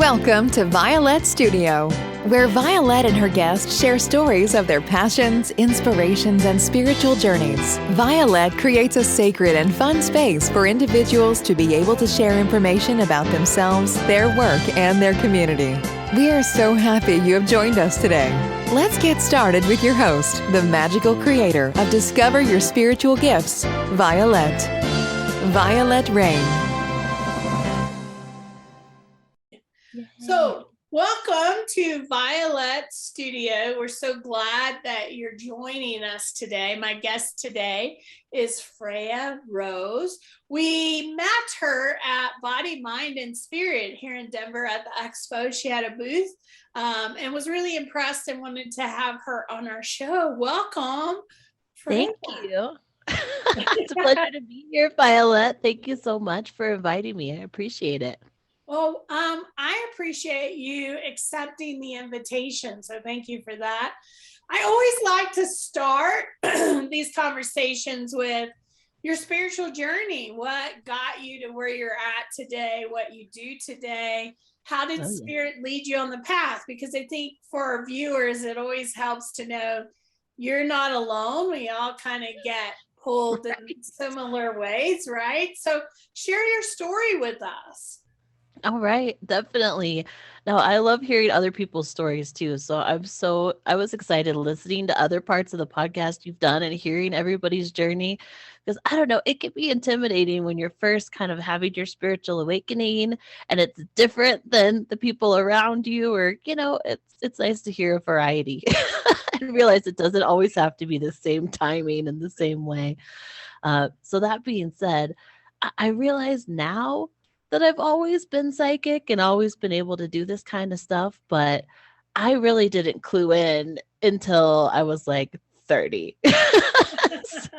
Welcome to Vialet Studio, where Vialet and her guests share stories of their passions, inspirations, and spiritual journeys. Vialet creates a sacred and fun space for individuals to be able to share information about themselves, their work, and their community. We are so happy you have joined us today. Let's get started with your host, the magical creator of Discover Your Spiritual Gifts, Vialet. Vialet Rayne. So, welcome to Vialet Studio. We're so glad that you're joining us today. My guest today is Fiachna Rose. We met her at Body, Mind, and Spirit here in Denver at the expo. She had a booth and was really impressed and wanted to have her on our show. Welcome. Thank you. It's a pleasure to be here, Vialet. Thank you so much for inviting me. I appreciate it. Well, I appreciate you accepting the invitation. So thank you for that. I always like to start these conversations with your spiritual journey. What got you to where you're at today? What you do today? How did Spirit lead you on the path? Because I think for our viewers, it always helps to know you're not alone. We all kind of get pulled in similar ways, right? So share your story with us. All right, definitely. Now, I love hearing other people's stories too. So I was excited listening to other parts of the podcast you've done and hearing everybody's journey. Because I don't know, it can be intimidating when you're first kind of having your spiritual awakening and it's different than the people around you, or, it's nice to hear a variety and realize it doesn't always have to be the same timing and the same way. So that being said, I realize now that I've always been psychic and always been able to do this kind of stuff, but I really didn't clue in until I was like 30. So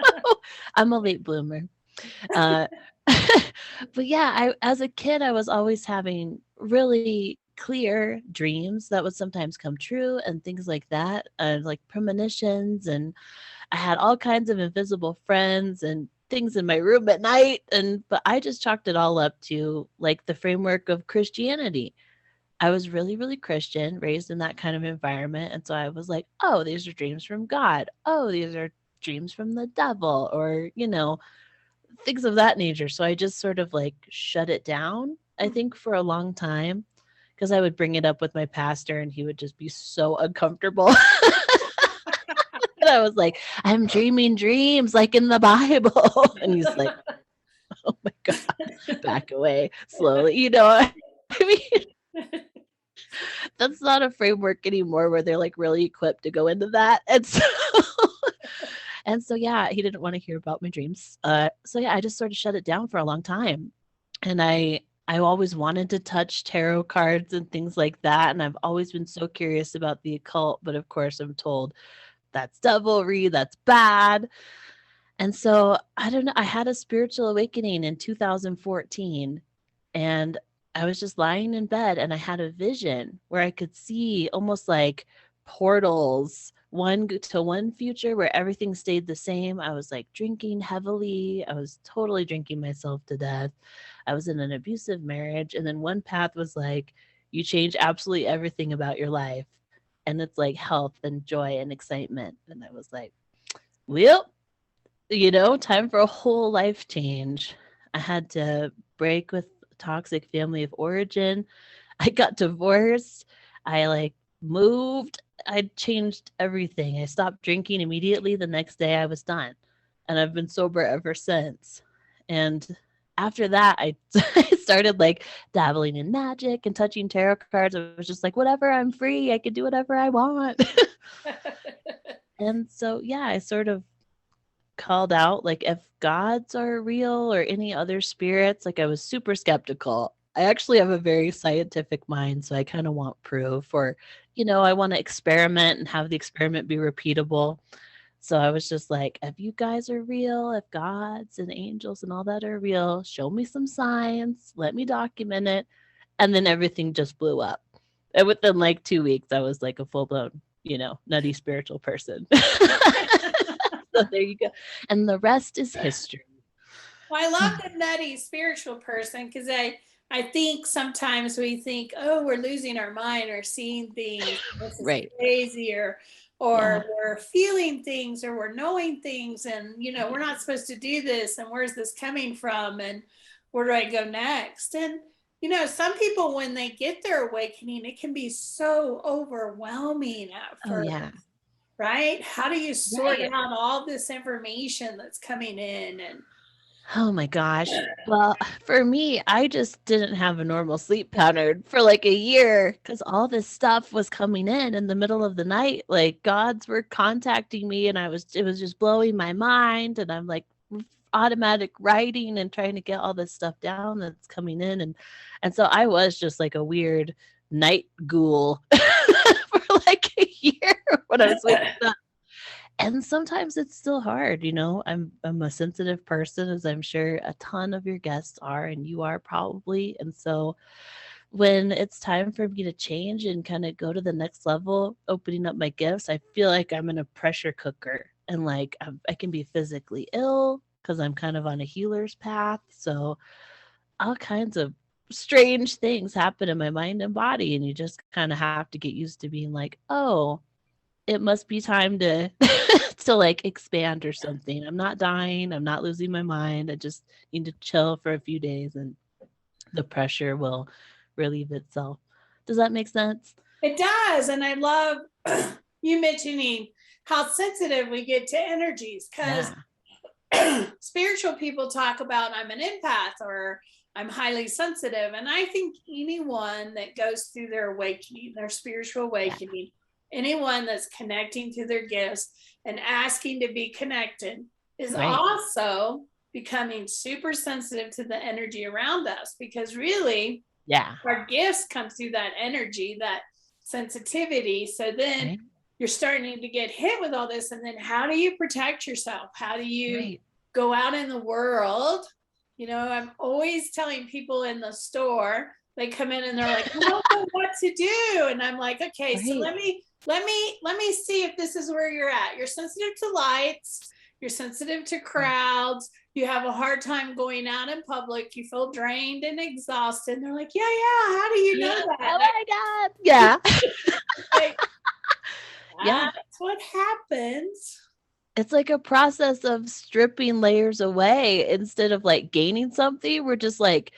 I'm a late bloomer. But yeah, as a kid, I was always having really clear dreams that would sometimes come true and things like that, like premonitions. And I had all kinds of invisible friends and things in my room at night, but I just chalked it all up to like the framework of Christianity. I was really, really Christian, raised in that kind of environment, and so I was like, oh, these are dreams from God. Oh, these are dreams from the devil, or things of that nature. So I just sort of like shut it down, I think, for a long time, because I would bring it up with my pastor and he would just be so uncomfortable. I was like, I'm dreaming dreams like in the Bible. And he's like, oh my God, back away slowly. I mean, that's not a framework anymore where they're like really equipped to go into that. And so, yeah, he didn't want to hear about my dreams. So yeah, I just sort of shut it down for a long time. And I always wanted to touch tarot cards and things like that. And I've always been so curious about the occult, but of course I'm told that's devilry, that's bad. And so, I don't know, I had a spiritual awakening in 2014, and I was just lying in bed and I had a vision where I could see almost like portals, one to one future where everything stayed the same. I was like drinking heavily. I was totally drinking myself to death. I was in an abusive marriage. And then one path was like, you change absolutely everything about your life. And it's like health and joy and excitement. And I was like, well, time for a whole life change. I had to break with a toxic family of origin. I got divorced. I moved. I changed everything. I stopped drinking immediately. The next day I was done. And I've been sober ever since. And after that, I started dabbling in magic and touching tarot cards. I was just like, whatever, I'm free. I can do whatever I want. And so, yeah, I sort of called out, if gods are real or any other spirits, I was super skeptical. I actually have a very scientific mind, so I kind of want proof, or, I want to experiment and have the experiment be repeatable. So I was just like, if you guys are real, if gods and angels and all that are real, show me some science, let me document it. And then everything just blew up. And within 2 weeks, I was like a full-blown, nutty spiritual person. So there you go. And the rest is history. Well, I love the nutty spiritual person because I I think sometimes we think, oh, we're losing our mind or seeing things, this is Right. crazy, or Yeah. we're feeling things, or we're knowing things, and we're not supposed to do this, and where's this coming from, and where do I go next? And some people, when they get their awakening, it can be so overwhelming at Oh first, yeah. right? How do you sort Right. out all this information that's coming in? And Oh my gosh. Well, for me, I just didn't have a normal sleep pattern for like a year because all this stuff was coming in the middle of the night. Like gods were contacting me and it was just blowing my mind. And I'm like automatic writing and trying to get all this stuff down that's coming in. And so I was just like a weird night ghoul for like a year when I was waking up. And sometimes it's still hard, I'm a sensitive person, as I'm sure a ton of your guests are, and you are probably. And so when it's time for me to change and kind of go to the next level, opening up my gifts, I feel like I'm in a pressure cooker, and like I can be physically ill because I'm kind of on a healer's path. So all kinds of strange things happen in my mind and body, and you just kind of have to get used to being like, oh, it must be time to to like expand or something. I'm not dying. I'm not losing my mind. I just need to chill for a few days and the pressure will relieve itself. Does that make sense? it does. And I love you mentioning how sensitive we get to energies, because spiritual people talk about, I'm an empath, or I'm highly sensitive. And I think anyone that goes through their awakening, their spiritual awakening, anyone that's connecting to their gifts and asking to be connected is also becoming super sensitive to the energy around us, because really our gifts come through that energy, that sensitivity. So then you're starting to get hit with all this, and then how do you protect yourself? How do you go out in the world? I'm always telling people in the store, they come in and they're like, I don't know what to do. And I'm like, okay, so let me see if this is where you're at. You're sensitive to lights, you're sensitive to crowds, you have a hard time going out in public, you feel drained and exhausted. And they're like, yeah, how do you know that? Oh my God. Yeah. Like, that's what happens. It's like a process of stripping layers away. Instead of like gaining something, we're just like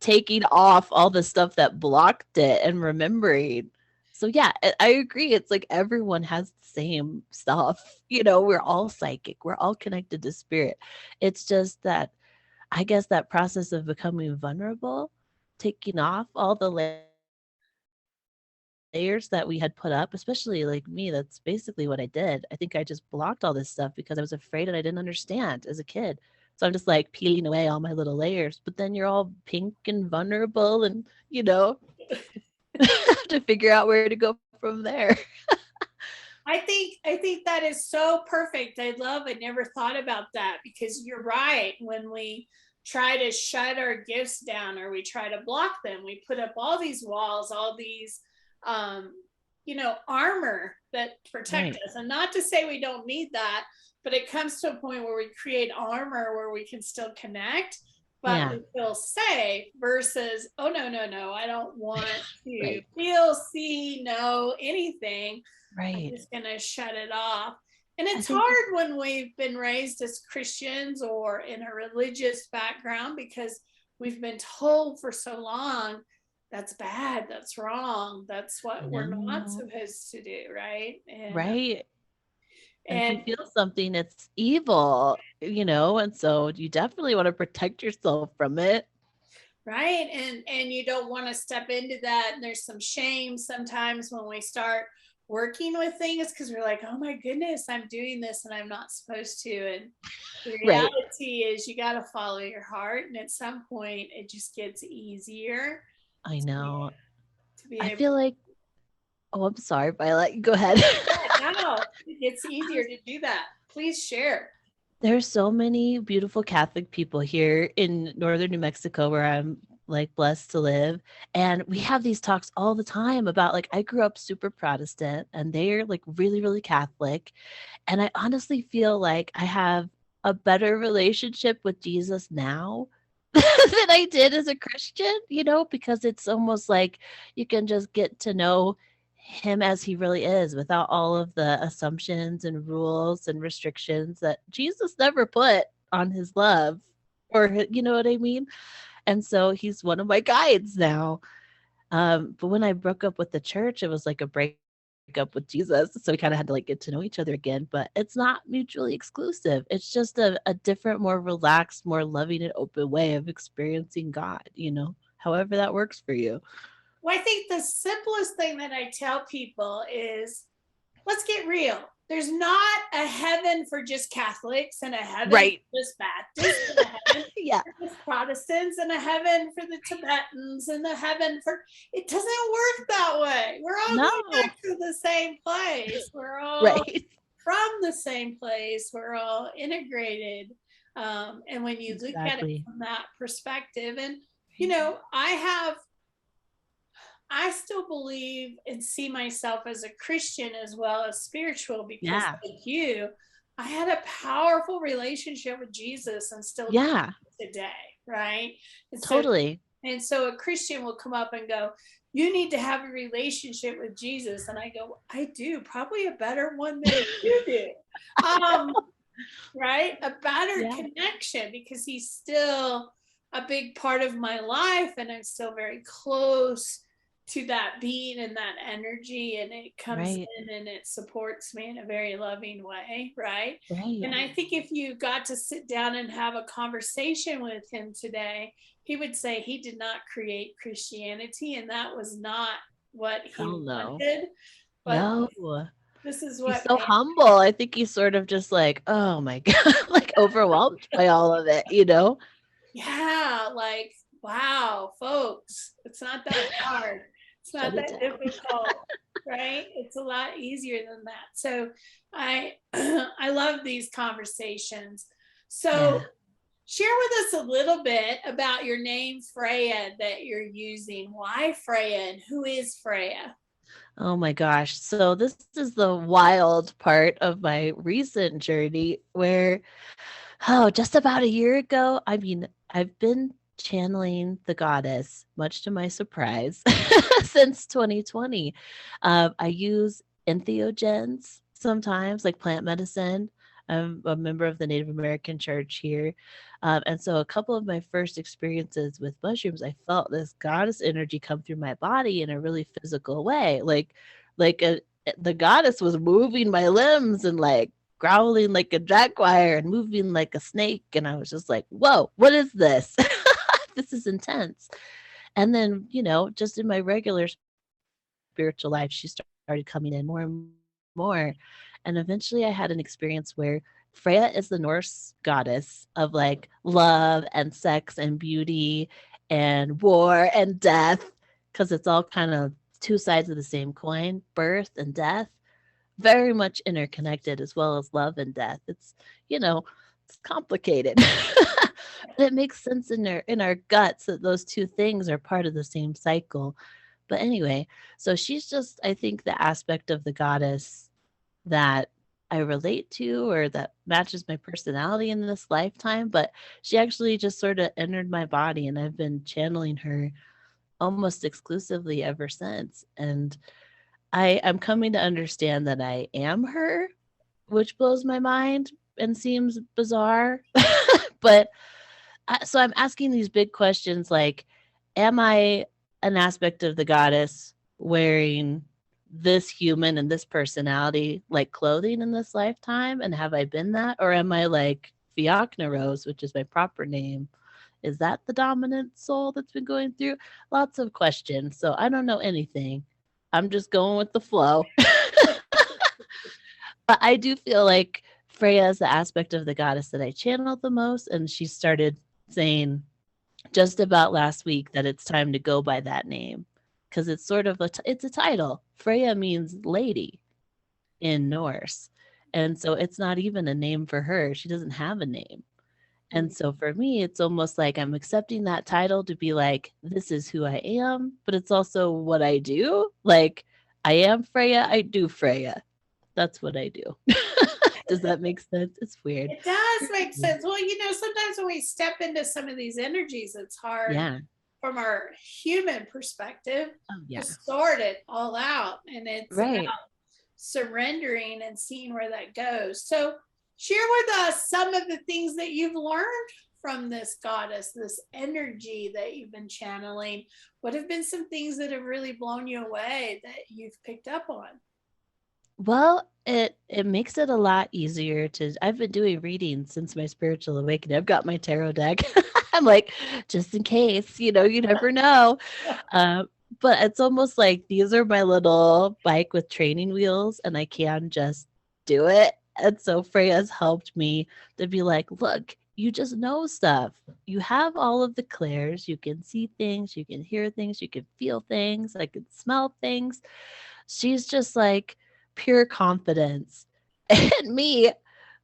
taking off all the stuff that blocked it and remembering. So yeah, I agree. It's like everyone has the same stuff. We're all psychic. We're all connected to spirit. It's just that, I guess, that process of becoming vulnerable, taking off all the layers that we had put up, especially like me, that's basically what I did. I think I just blocked all this stuff because I was afraid and I didn't understand as a kid. So I'm just like peeling away all my little layers, but then you're all pink and vulnerable and, have to figure out where to go from there. I think that is so perfect. I never thought about that, because you're right. When we try to shut our gifts down or we try to block them, we put up all these walls, all these armor that protect us. And not to say we don't need that, but it comes to a point where we create armor where we can still connect, but we feel safe, versus, oh, no, I don't want to feel, see, know anything. I'm just going to shut it off. And it's hard when we've been raised as Christians or in a religious background, because we've been told for so long, that's bad, that's wrong, that's what we're not supposed to do, right? And if you feel something, it's evil, and so you definitely want to protect yourself from it. Right. And you don't want to step into that. And there's some shame sometimes when we start working with things, because we're like, oh my goodness, I'm doing this and I'm not supposed to. And the reality is you got to follow your heart. And at some point it just gets easier. I know. I feel like, oh, I'm sorry, Violet. Go ahead. No, it's easier to do that. Please share. There's so many beautiful Catholic people here in northern New Mexico, where I'm like blessed to live. And we have these talks all the time about, like, I grew up super Protestant and they're like really, really Catholic. And I honestly feel like I have a better relationship with Jesus now than I did as a Christian, because it's almost like you can just get to know him as he really is without all of the assumptions and rules and restrictions that Jesus never put on his love, or you know what I mean? And so he's one of my guides now. But when I broke up with the church, it was like a breakup with Jesus. So we kind of had to like get to know each other again, but it's not mutually exclusive. It's just a different, more relaxed, more loving and open way of experiencing God, however that works for you. Well, I think the simplest thing that I tell people is, let's get real. There's not a heaven for just Catholics and a heaven Right. for just Baptists and a heaven Yeah. for just Protestants and a heaven for the Tibetans and a heaven for, it doesn't work that way. We're all going back to the same place. We're all Right. from the same place. We're all integrated. And when you look at it from that perspective, and I still believe and see myself as a Christian as well as spiritual, because like you, I had a powerful relationship with Jesus and still do today, right? And totally. So a Christian will come up and go, you need to have a relationship with Jesus. And I go, I do, probably a better one than you do. Right? A better connection, because he's still a big part of my life and I'm still very close to that being and that energy, and it comes in and it supports me in a very loving way, right? And I think if you got to sit down and have a conversation with him today, he would say he did not create Christianity, and that was not what he wanted. But this is what he's so humble. I think he's sort of just like, oh my God, like overwhelmed by all of it, Yeah, like, wow, folks, it's not that hard. It's not that difficult, right? It's a lot easier than that. So I love these conversations. So share with us a little bit about your name, Freya, that you're using. Why Freya, and who is Freya? Oh my gosh. So this is the wild part of my recent journey where, just about a year ago, I've been channeling the goddess, much to my surprise, since 2020. I use entheogens sometimes, like plant medicine. I'm a member of the Native American church here. And so a couple of my first experiences with mushrooms, I felt this goddess energy come through my body in a really physical way. The goddess was moving my limbs and like growling like a jaguar and moving like a snake. And I was just like, whoa, what is this? This is intense. And then, just in my regular spiritual life, she started coming in more and more. And eventually I had an experience where Freya is the Norse goddess of like love and sex and beauty and war and death, because it's all kind of two sides of the same coin, birth and death, very much interconnected, as well as love and death. It's, it's complicated. But it makes sense in our guts that those two things are part of the same cycle. But anyway, so she's just, I think, the aspect of the goddess that I relate to, or that matches my personality in this lifetime. But she actually just sort of entered my body, and I've been channeling her almost exclusively ever since. And I'm coming to understand that I am her, which blows my mind and seems bizarre. But so I'm asking these big questions like, am I an aspect of the goddess wearing this human and this personality like clothing in this lifetime? And have I been that? Or am I like Fiachna Rose, which is my proper name? Is that the dominant soul that's been going through? Lots of questions. So I don't know anything. I'm just going with the flow. But I do feel like Freya is the aspect of the goddess that I channeled the most. And she started saying just about last week that it's time to go by that name, because it's sort of it's a title. Freya means lady in Norse. And so it's not even a name for her. She doesn't have a name. And so for me, it's almost like I'm accepting that title to be like, this is who I am, but it's also what I do. Like, I am Freya, I do Freya. That's what I do. Does that make sense? It's weird. It does make sense. Well, sometimes when we step into some of these energies, it's hard from our human perspective to sort it all out. And it's about surrendering and seeing where that goes. So share with us some of the things that you've learned from this goddess, this energy that you've been channeling. What have been some things that have really blown you away that you've picked up on? Well, it makes it a lot easier to. I've been doing readings since my spiritual awakening. I've got my tarot deck. I'm like, just in case, you never know. But it's almost like these are my little bike with training wheels, and I can just do it. And so Freyas helped me to be like, look, you just know stuff. You have all of the clairs. You can see things. You can hear things. You can feel things. I can smell things. She's just like pure confidence. And me,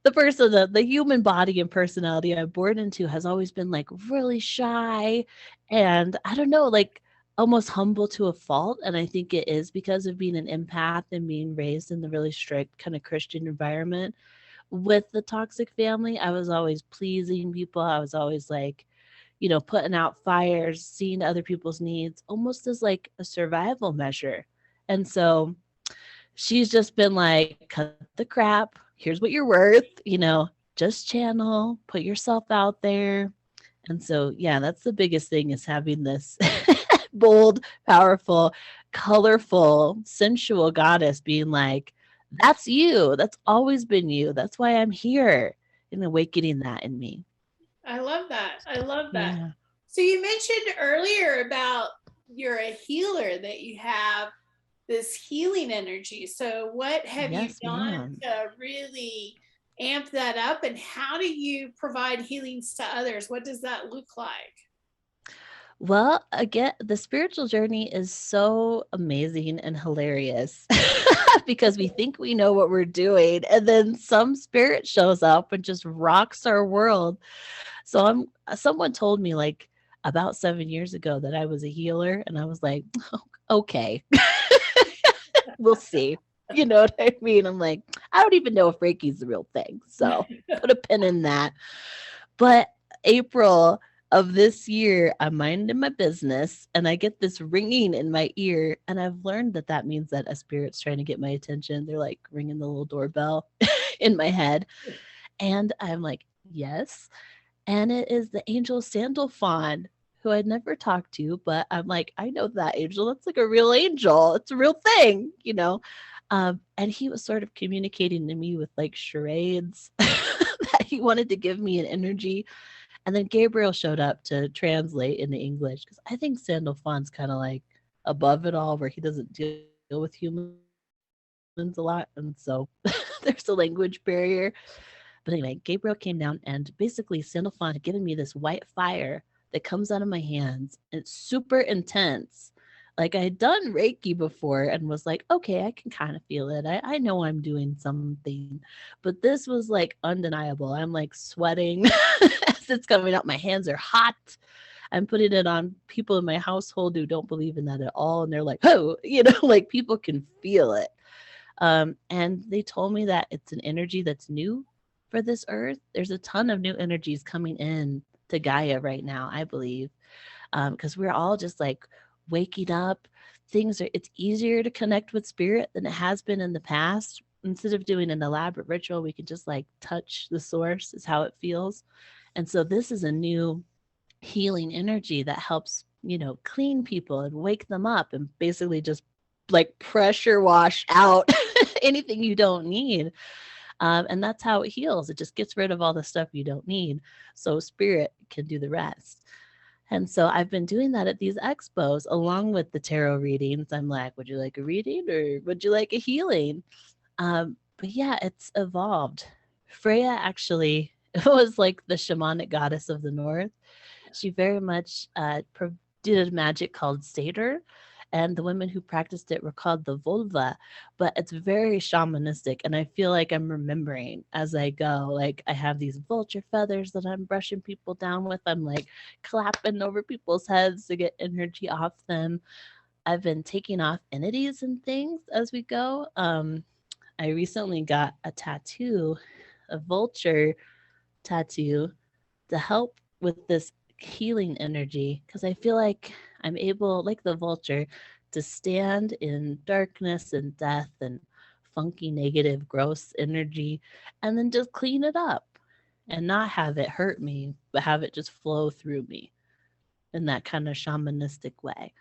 the person, the human body and personality I'm born into has always been like really shy. And I don't know, like almost humble to a fault. And I think it is because of being an empath and being raised in the really strict kind of Christian environment. With the toxic family, I was always pleasing people. I was always like, putting out fires, seeing other people's needs, almost as like a survival measure. And so she's just been like, cut the crap. Here's what you're worth, just channel, put yourself out there. And so, yeah, that's the biggest thing, is having this bold, powerful, colorful, sensual goddess being like, that's you. That's always been you. That's why I'm here, and awakening that in me. I love that. I love that. Yeah. So you mentioned earlier about you're a healer, that you have this healing energy. So what have you done to really amp that up, and how do you provide healings to others? What does that look like? Well, again, the spiritual journey is so amazing and hilarious because we think we know what we're doing, and then some spirit shows up and just rocks our world. So someone told me like about 7 years ago that I was a healer, and I was like, oh, okay, we'll see. You know what I mean? I'm like, I don't even know if Reiki is the real thing. So put a pin in that. But April of this year, I'm minding my business and I get this ringing in my ear. And I've learned that means that a spirit's trying to get my attention. They're like ringing the little doorbell in my head. And I'm like, yes. And it is the angel Sandalphon, who I'd never talked to, but I'm like, I know that angel. That's like a real angel. It's a real thing, and he was sort of communicating to me with like charades that he wanted to give me an energy. And then Gabriel showed up to translate into English, because I think Sandalphon's kind of like above it all, where he doesn't deal with humans a lot. And so there's a language barrier. But anyway, Gabriel came down, and basically Sandalphon had given me this white fire that comes out of my hands. And it's super intense. Like I had done Reiki before and was like, okay, I can kind of feel it. I know I'm doing something. But this was like undeniable. I'm like sweating as it's coming out. My hands are hot. I'm putting it on people in my household who don't believe in that at all. And they're like, oh, like people can feel it. And they told me that it's an energy that's new for this earth. There's a ton of new energies coming in to Gaia right now, I believe, because we're all just like waking up. It's easier to connect with spirit than it has been in the past. Instead of doing an elaborate ritual, we can just like touch the source, is how it feels. And so this is a new healing energy that helps, clean people and wake them up, and basically just like pressure wash out anything you don't need. And that's how it heals. It just gets rid of all the stuff you don't need, so spirit can do the rest. And so I've been doing that at these expos along with the tarot readings. I'm like, would you like a reading or would you like a healing? But yeah, it's evolved. Freya actually was like the shamanic goddess of the north. She very much did a magic called Satyr, and the women who practiced it were called the vulva, but it's very shamanistic. And I feel like I'm remembering as I go, like I have these vulture feathers that I'm brushing people down with. I'm like clapping over people's heads to get energy off them. I've been taking off entities and things as we go. I recently got a tattoo, a vulture tattoo, to help with this healing energy, because I feel like I'm able, like the vulture, to stand in darkness and death and funky, negative, gross energy, and then just clean it up and not have it hurt me, but have it just flow through me in that kind of shamanistic way.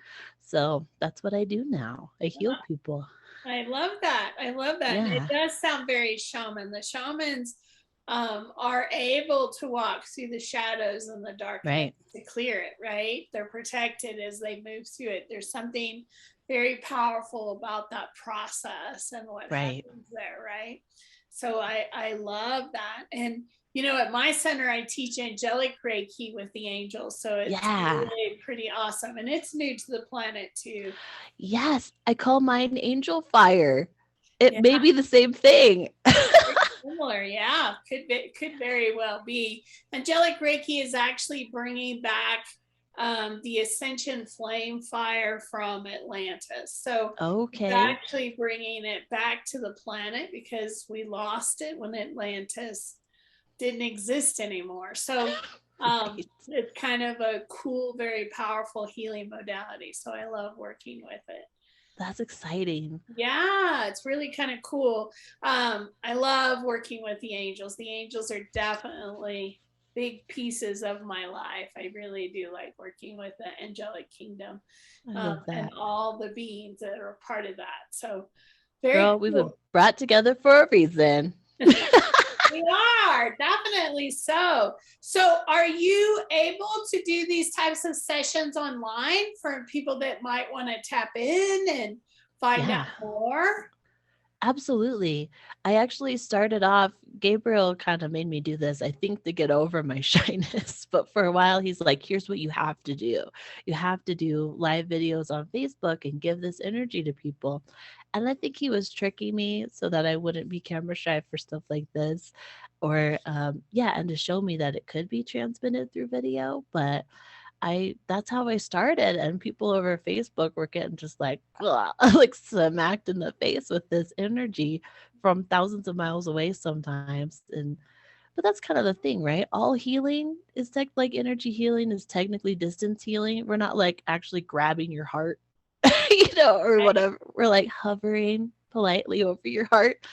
So that's what I do now. I heal people. I love that. I love that. And it Yeah. does sound very shaman. The shamans are able to walk through the shadows and the darkness Right. to clear it, right? They're protected as they move through it. There's something very powerful about that process and what Right. happens there, right? So I love that. And you know, at my center, I teach Angelic Reiki with the angels. So it's Yeah. really pretty awesome. And it's new to the planet too. Yes. I call mine angel fire. It Yeah. may be the same thing. Very similar, yeah, could very well be. Angelic Reiki is actually bringing back the ascension flame fire from Atlantis. So it's Okay. actually bringing it back to the planet because we lost it when Atlantis didn't exist anymore. So Right. it's kind of a cool, very powerful healing modality. So I love working with it. That's exciting. Yeah, it's really kind of cool. I love working with the angels. The angels are definitely big pieces of my life. I really do like working with the angelic kingdom I love and that. all the beings that are part of that. So very Girl, we've been cool. brought together for a reason. We are definitely so. So, are you able to do these types of sessions online for people that might want to tap in and find out Yeah. more? Absolutely. I actually started off, Gabriel kind of made me do this, I think, to get over my shyness. But for a while, he's like, here's what you have to do. You have to do live videos on Facebook and give this energy to people. And I think he was tricking me so that I wouldn't be camera shy for stuff like this. Or, yeah, and to show me that it could be transmitted through video. But that's how I started, and people over Facebook were getting just like like smacked in the face with this energy from thousands of miles away sometimes. And but that's kind of the thing, right? All healing is like energy healing is technically distance healing. We're not like actually grabbing your heart, or whatever. We're like hovering politely over your heart.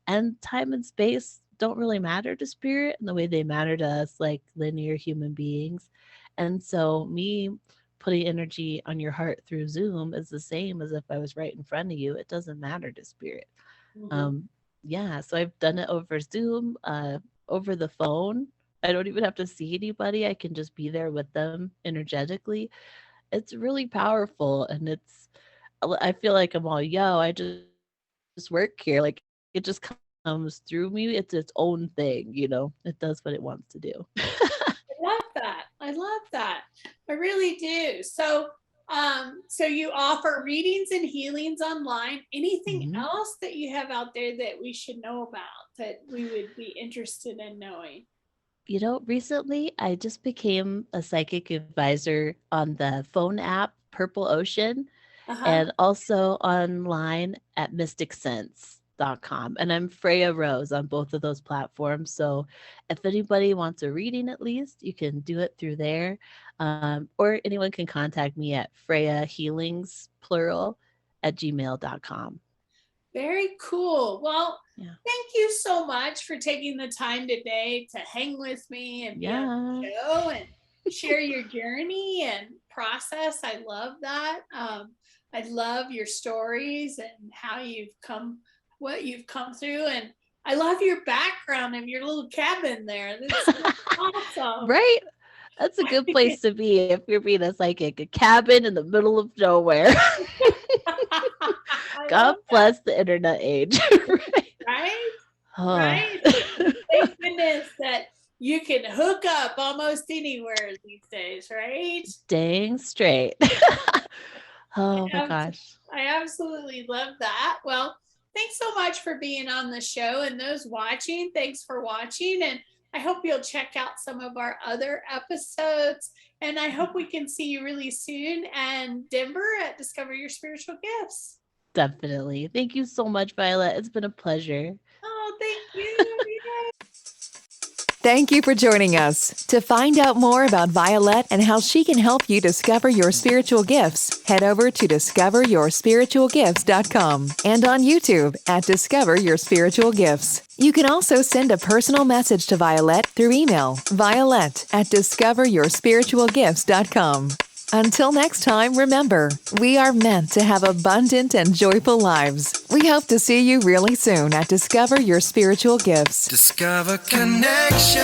And time and space don't really matter to spirit in the way they matter to us, like linear human beings. And so, me putting energy on your heart through Zoom is the same as if I was right in front of you. It doesn't matter to spirit. Mhm. Um, yeah, so I've done it over Zoom, over the phone. I don't even have to see anybody. I can just be there with them energetically. It's really powerful, and I feel like I'm all, yo, I just work here. Like it just comes through me. It's its own thing. It does what it wants to do. I love that. I love that. I really do. So you offer readings and healings online. Anything Mhm. else that you have out there that we should know about that we would be interested in knowing? Recently I just became a psychic advisor on the phone app Purple Ocean, Uh-huh. and also online at mysticsense.com. And I'm Freya Rose on both of those platforms. So if anybody wants a reading, at least, you can do it through there. Or anyone can contact me at Freya Healings, plural, at gmail.com. Very cool. Well, Yeah. thank you so much for taking the time today to hang with me and be on Yeah. the show and share your journey and process. I love that. I love your stories and how what you've come through. And I love your background of your little cabin there. That's awesome. Right? That's a good place to be if you're being a psychic, a cabin in the middle of nowhere. I God love that. bless the internet age. Right? Right? Oh. Right? Thank goodness that you can hook up almost anywhere these days, right? Dang straight. I, Oh my abs- gosh. I absolutely love that. Well, thanks so much for being on the show, and those watching, thanks for watching. And I hope you'll check out some of our other episodes. And I hope we can see you really soon and Denver at Discover Your Spiritual Gifts. Definitely. Thank you so much, Violet. It's been a pleasure. Oh, thank you. Thank you for joining us. To find out more about Vialet and how she can help you discover your spiritual gifts, head over to discoveryourspiritualgifts.com and on YouTube at Discover Your Spiritual Gifts. You can also send a personal message to Vialet through email, violet@discoveryourspiritualgifts.com. Until next time, remember, we are meant to have abundant and joyful lives. We hope to see you really soon at Discover Your Spiritual Gifts. Discover connection.